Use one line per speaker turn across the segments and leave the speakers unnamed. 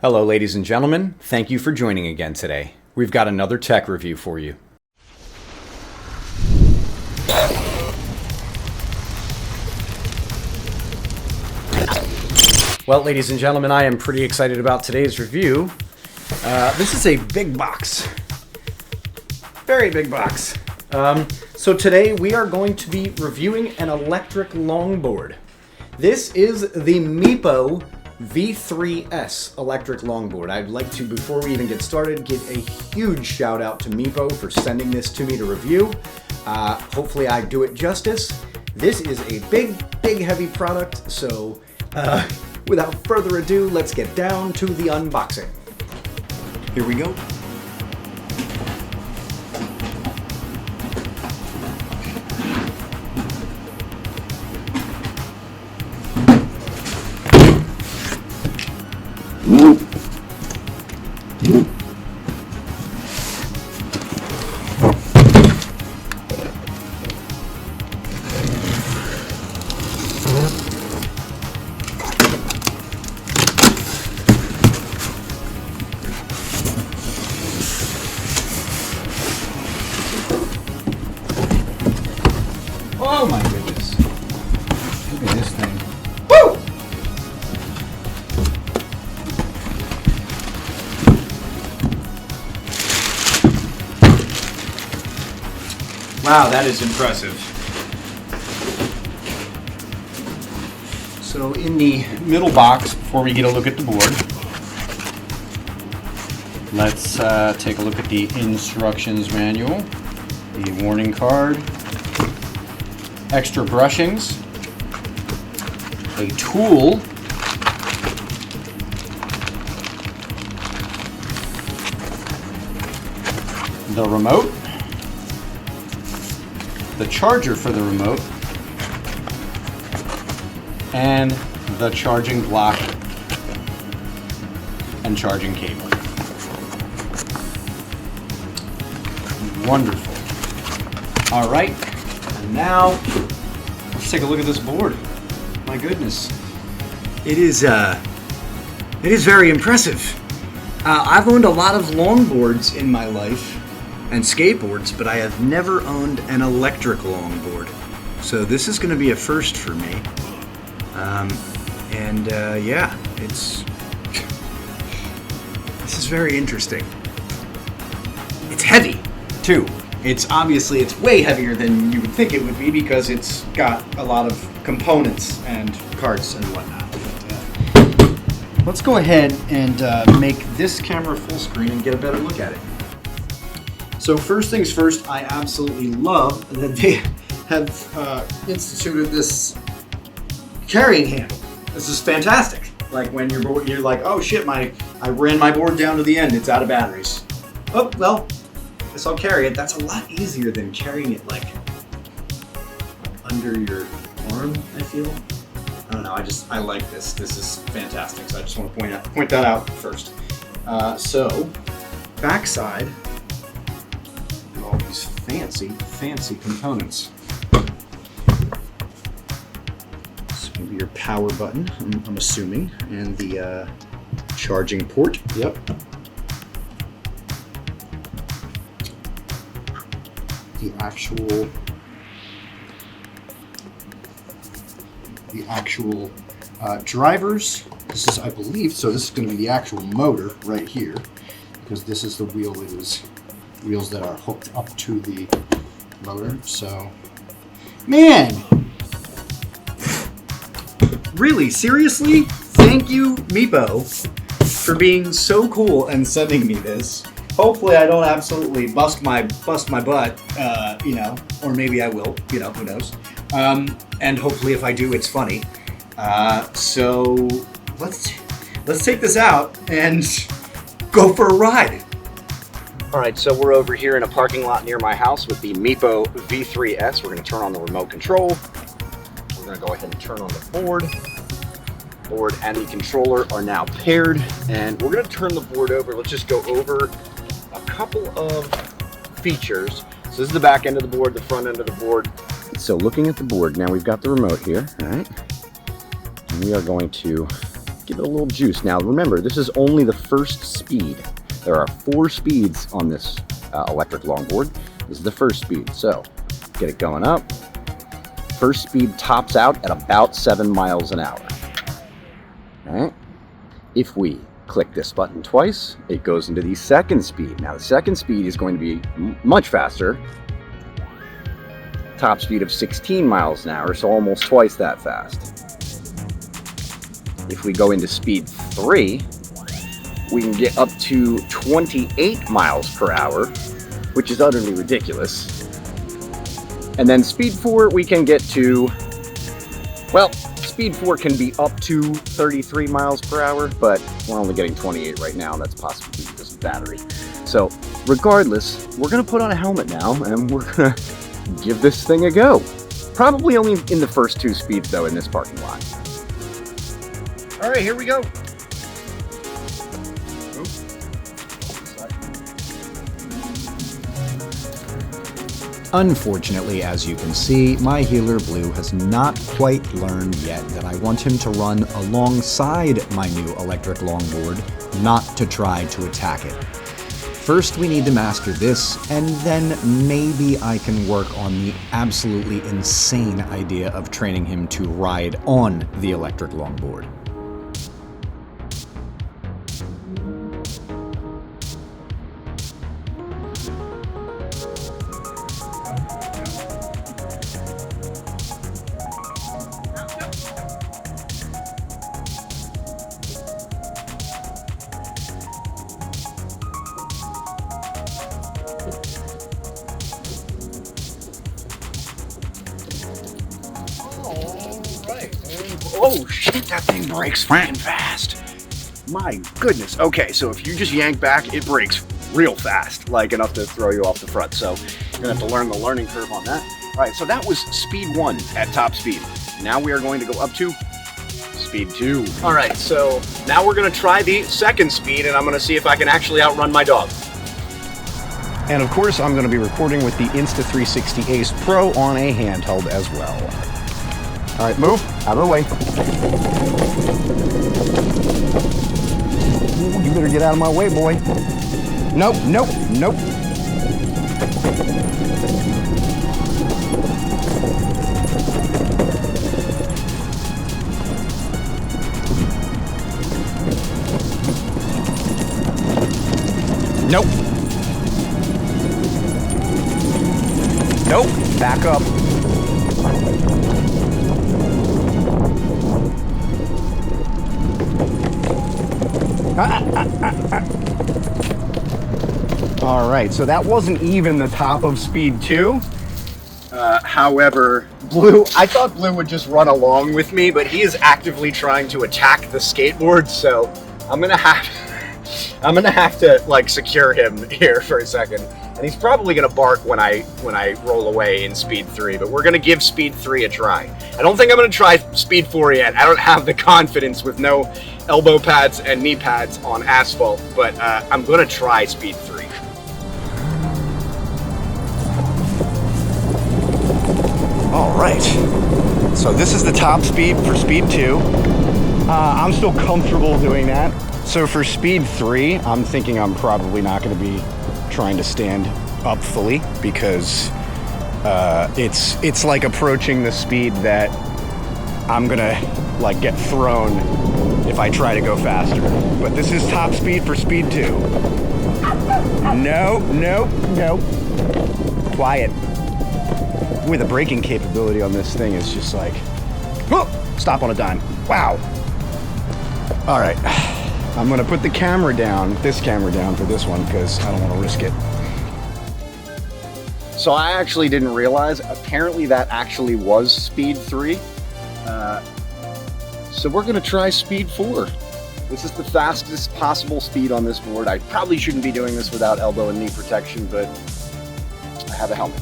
Hello, ladies and gentlemen. Thank you for joining again today. We've got another tech review for you. Well, ladies and gentlemen, I am pretty excited about today's review. This is a big box. Very big box. So today we are going to be reviewing an electric longboard. This is the Meepo V3S electric longboard. I'd like to, before we even get started, give a huge shout out to Meepo for sending this to me to review. Hopefully I do it justice. This is a big, heavy product, so without further ado, let's get down to the unboxing. Here we go. Oh my goodness. Look at this thing. Woo! Wow, that is impressive. So in the middle box, before we get a look at the board, let's take a look at the instructions manual, the warning card, extra brushings, a tool, the remote, the charger for the remote, and the charging block and charging cable. Wonderful. All right, and now let's take a look at this board. My goodness, it is very impressive. I've owned a lot of longboards in my life and skateboards, but I have never owned an electric longboard. So this is going to be a first for me. Yeah, this is very interesting. It's heavy too. It's way heavier than you would think it would be because it's got a lot of components and parts and whatnot. But, let's go ahead and make this camera full screen and get a better look at it. So first things first, I absolutely love that they have instituted this carrying handle. This is fantastic. Like when you're like, oh shit, I ran my board down to the end, it's out of batteries. Oh, well, I guess I'll carry it. That's a lot easier than carrying it like under your arm, I feel. I don't know, I like this. This is fantastic. So I just want to point that out first. So, backside, all these fancy components. This is maybe your power button, I'm assuming, and the charging port. Yep. The actual drivers. This is, I believe, so this is going to be the actual motor right here, because this is the wheel wheels that are hooked up to the motor. So, man, really, seriously, thank you, Meepo, for being so cool and sending me this. Hopefully I don't absolutely bust my butt, or maybe I will, who knows. And hopefully if I do, it's funny. So let's take this out and go for a ride. All right, so we're over here in a parking lot near my house with the Meepo V3S. We're gonna turn on the remote control. We're gonna go ahead and turn on the board. Board and the controller are now paired, and we're gonna turn the board over. Let's just go over a couple of features. So this is the back end of the board, the front end of the board. So looking at the board, now we've got the remote here, all right? And we are going to
give it a little juice. Now remember, this is only the first speed. There are 4 speeds on this electric longboard. This is the first speed, so get it going up. First speed tops out at about 7 miles an hour. All right. If we click this button twice, it goes into the second speed. Now the second speed is going to be much faster. Top speed of 16 miles an hour, so almost twice that fast. If we go into speed 3, we can get up to 28 miles per hour, which is utterly ridiculous. And then speed 4, we can get to, well, speed 4 can be up to 33 miles per hour, but we're only getting 28 right now, and that's possibly because of battery. So regardless, we're gonna put on a helmet now, and we're gonna give this thing a go. Probably only in the first 2 speeds though in this parking lot. All right, here we go.
Unfortunately, as you can see, my healer Blue has not quite learned yet that I want him to run alongside my new electric longboard, not to try to attack it. First, we need to master this, and then maybe I can work on the absolutely insane idea of training him to ride on the electric longboard.
Oh shit, that thing brakes freaking fast. My goodness. Okay, so if you just yank back, it brakes real fast, like enough to throw you off the front. So you're gonna have to learn the learning curve on that. All right, so that was speed 1 at top speed. Now we are going to go up to speed 2. All right, so now we're gonna try the second speed, and I'm gonna see if I can actually outrun my dog.
And of course, I'm going to be recording with the Insta360 Ace Pro on a handheld as well. All right, move out of the way. Ooh, you better get out of my way, boy. Nope, nope, nope. Nope. Nope, back up. All right, so that wasn't even the top of speed 2.
However, Blue, I thought Blue would just run along with me, but he is actively trying to attack the skateboard, so I'm gonna have to like secure him here for a second. And he's probably gonna bark when I roll away in speed 3, but we're gonna give speed 3 a try. I don't think I'm gonna try speed 4 yet. I don't have the confidence with no elbow pads and knee pads on asphalt, but I'm gonna try speed 3.
All right, so this is the top speed for speed 2. I'm still comfortable doing that. So for speed 3, I'm thinking I'm probably not going to be trying to stand up fully because it's like approaching the speed that I'm gonna like get thrown if I try to go faster. But this is top speed for speed 2. No, no, no. Quiet. With the braking capability on this thing is just like, oh, stop on a dime. Wow. All right. I'm gonna put the camera down, this camera down for this one because I don't want to risk it.
So I actually didn't realize, apparently that actually was speed 3. So we're gonna try speed 4. This is the fastest possible speed on this board. I probably shouldn't be doing this without elbow and knee protection, but I have a helmet.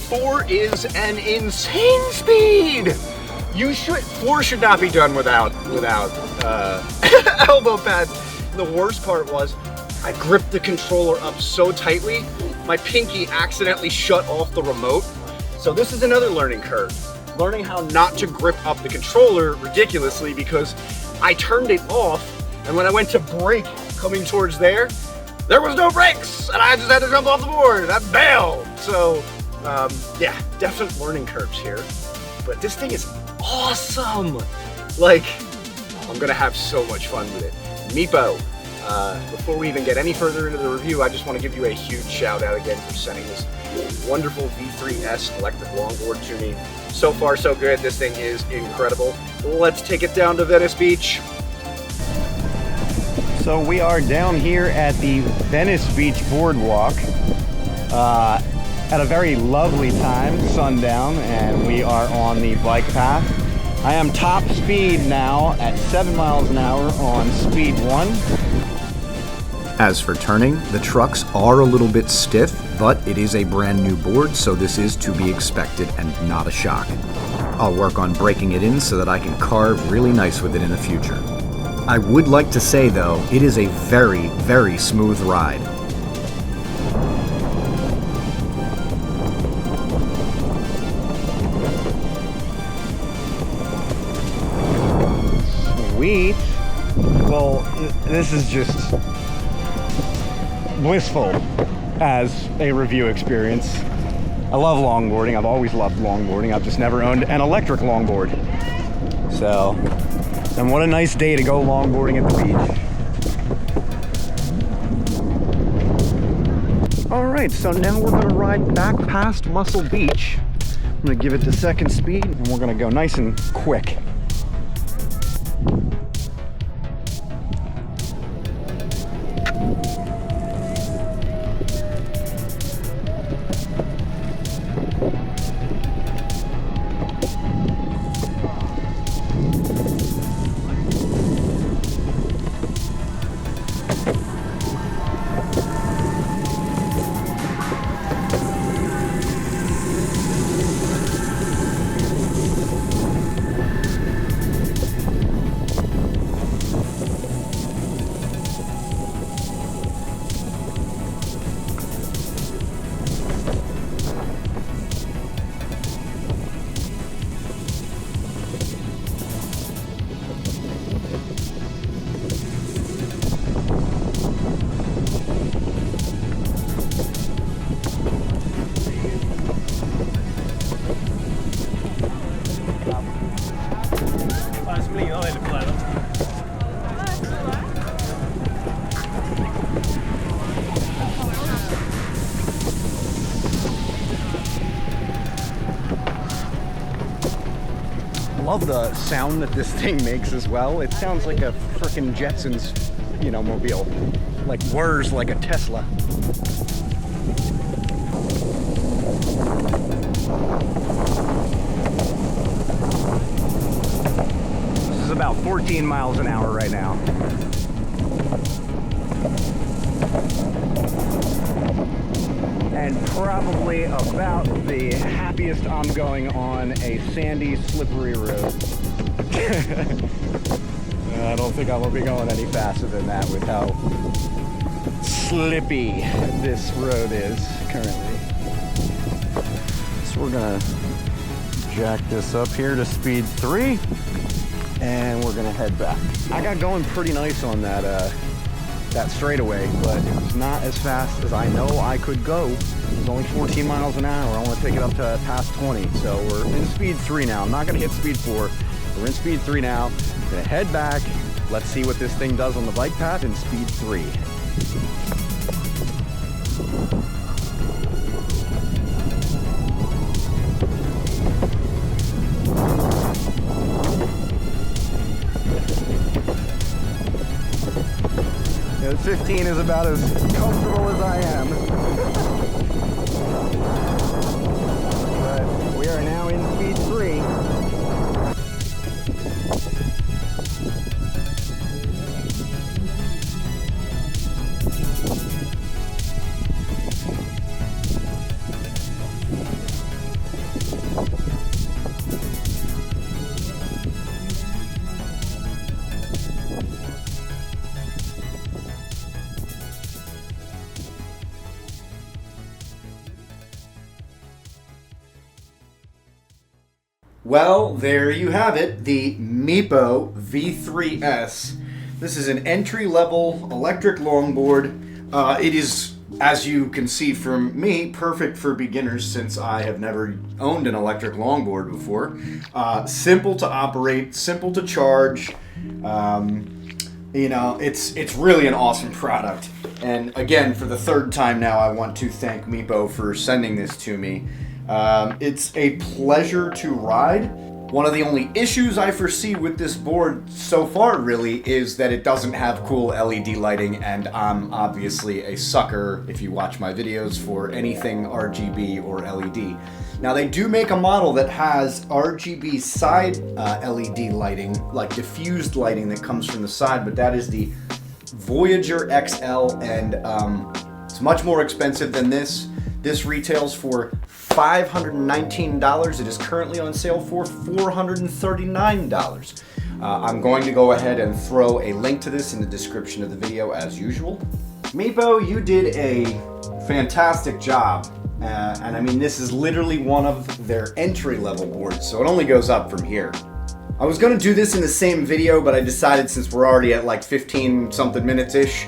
4 is an insane speed. 4 should not be done without elbow pads. The worst part was I gripped the controller up so tightly, my pinky accidentally shut off the remote. So this is another learning curve. Learning how not to grip up the controller ridiculously, because I turned it off, and when I went to brake coming towards there was no brakes, and I just had to jump off the board. I bailed. So yeah, definite learning curves here. But this thing is awesome. Like, I'm gonna have so much fun with it. Meepo, before we even get any further into the review, I just want to give you a huge shout out again for sending this wonderful V3S electric longboard to me. So far, so good. This thing is incredible. Let's take it down to Venice Beach.
So we are down here at the Venice Beach Boardwalk at a very lovely time, sundown, and we are on the bike path. I am top speed now at 7 miles an hour on speed 1.
As for turning, the trucks are a little bit stiff, but it is a brand new board, so this is to be expected and not a shock. I'll work on breaking it in so that I can carve really nice with it in the future. I would like to say though, it is a very, very smooth ride.
Sweet. Well, this is just blissful as a review experience. I love longboarding. I've always loved longboarding. I've just never owned an electric longboard. So, and what a nice day to go longboarding at the beach. All right, so now we're gonna ride back past Muscle Beach. I'm gonna give it to second speed, and we're gonna go nice and quick. Love the sound that this thing makes as well. It sounds like a frickin' Jetsons, you know, mobile. Like whirs like a Tesla. This is about 14 miles an hour right now. And probably about the happiest I'm going on a sandy, slippery road. I don't think I will be going any faster than that with how slippy this road is currently. So we're gonna jack this up here to speed 3, and we're gonna head back. I got going pretty nice on that straightaway, but it was not as fast as I know I could go. It was only 14 miles an hour. I want to take it up to past 20. So we're in speed 3 now. I'm not going to hit speed 4. We're in speed 3 now. We're going to head back. Let's see what this thing does on the bike path in speed 3. Yeah, 15 is about as comfortable as I am. But we are now in speed 3.
Well, there you have it, the Meepo V3S. This is an entry-level electric longboard. It is, as you can see from me, perfect for beginners since I have never owned an electric longboard before. Simple to operate, simple to charge. It's really an awesome product. And again, for the third time now, I want to thank Meepo for sending this to me. It's a pleasure to ride. One of the only issues I foresee with this board so far really is that it doesn't have cool LED lighting, and I'm obviously a sucker, if you watch my videos, for anything RGB or LED. Now they do make a model that has RGB side LED lighting, like diffused lighting that comes from the side, but that is the Voyager XL, and it's much more expensive than this. This retails for $519. It is currently on sale for $439. I'm going to go ahead and throw a link to this in the description of the video as usual. Meepo, you did a fantastic job. And I mean, this is literally one of their entry-level boards, so it only goes up from here. I was going to do this in the same video, but I decided since we're already at like 15-something minutes-ish,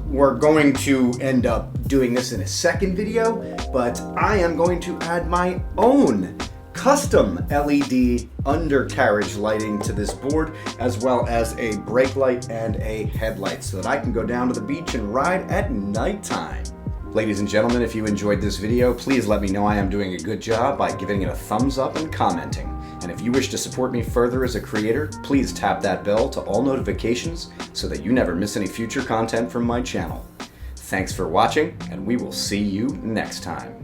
we're going to end up doing this in a second video, but I am going to add my own custom LED undercarriage lighting to this board, as well as a brake light and a headlight, so that I can go down to the beach and ride at nighttime. Ladies and gentlemen, if you enjoyed this video, please let me know I am doing a good job by giving it a thumbs up and commenting. And if you wish to support me further as a creator, please tap that bell to all notifications so that you never miss any future content from my channel. Thanks for watching, and we will see you next time.